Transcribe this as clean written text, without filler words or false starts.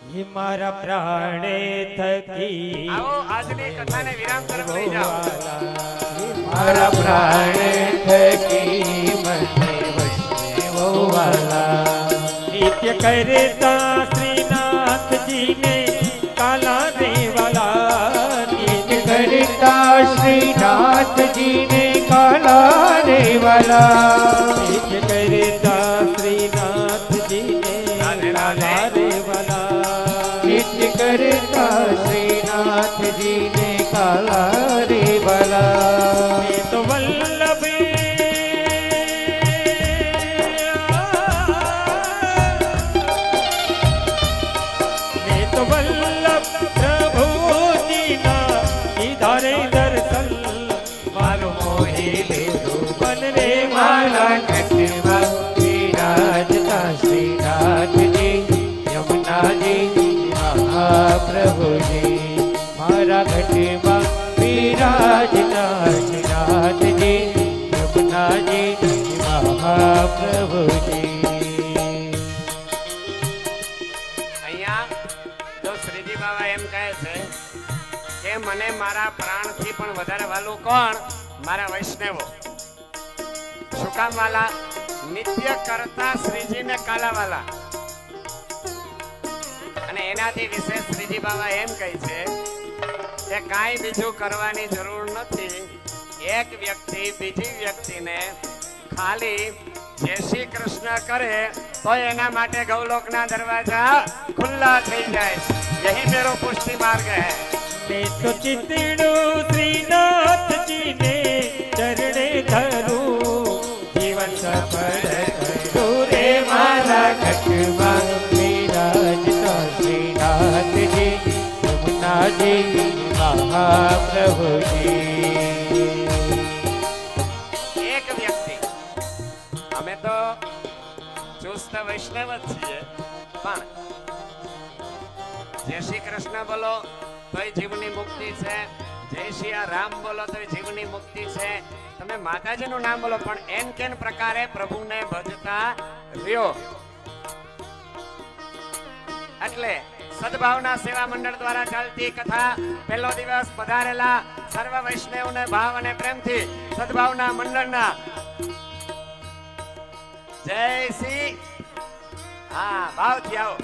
હે મારા પ્રાણે થકી આવો આજની કથાને વિરામ તરફ લઈ જાઓ. મારા પ્રાણે થકી મને વશને વોવાલા નિત્ય કરતા શ્રીનાથજીને કાલા દેવાલા નિત્ય કરતા શ્રીનાથજીને કાલા દેવાલા નિત્ય કરતા શ્રીનાથજીને કાલા દેવાલા નિત્ય કરતા શ્રીનાથજીને કાલા દેવાલા એ તો વલ્લભ વલ્લભ પ્રભુજીના ઈધારે દર્શન મારો મોહી લીધું મન રે મારા કટમાં વિરાજતા શ્રીનાથજી યમુનાજી મહાપ્રભુજી મારા ઘટમાં વિરાજતા શ્રીનાથજી યમુનાજી મહાપ્રભુજી. શ્રીજી બાબા એમ કહે છે કે મને મારા પ્રાણથી પણ વધારે વાલું કોણ? મારા વૈષ્ણવો. શું કામ વાલા? નિત્ય કરતા શ્રીજીને કાલાવાલા. અને એનાથી વિશેષ શ્રીજી બાબા એમ કહે છે કે કાંઈ બીજું કરવાની જરૂર નથી. એક વ્યક્તિ બીજી વ્યક્તિને ખાલી જય શ્રી કૃષ્ણ કરે તો એના માટે ગૌલોકના દરવાજા ખુલ્લા થઈ જાય. यही मेरो पुष्टि मार्ग है. मैं तो चितड़ू श्रीनाथजीने चरणे धरूं जीवन सफल करूं रे मारा घटમાં વિરાજતા શ્રીનાથજી યમુનાજી મહાપ્રભુજી. એક વ્યક્તિ, અમે તો ચુસ્ત વૈષ્ણવ જ છીએ, પણ જય શ્રી કૃષ્ણ બોલો તોય જીવની મુક્તિ છે, જય શ્રી રામ બોલો તોય જીવની મુક્તિ છે. તમે માતાજીનું નામ બોલો પણ એન કેન પ્રકારે પ્રભુને ભજતા રહ્યો. એટલે સદભાવના સેવા મંડળ દ્વારા ચાલતી કથા પહેલો દિવસ પધારેલા સર્વ વૈષ્ણવને ભાવ અને પ્રેમથી સદભાવના મંડળના જય શ્રી હા ભાવથી આવો.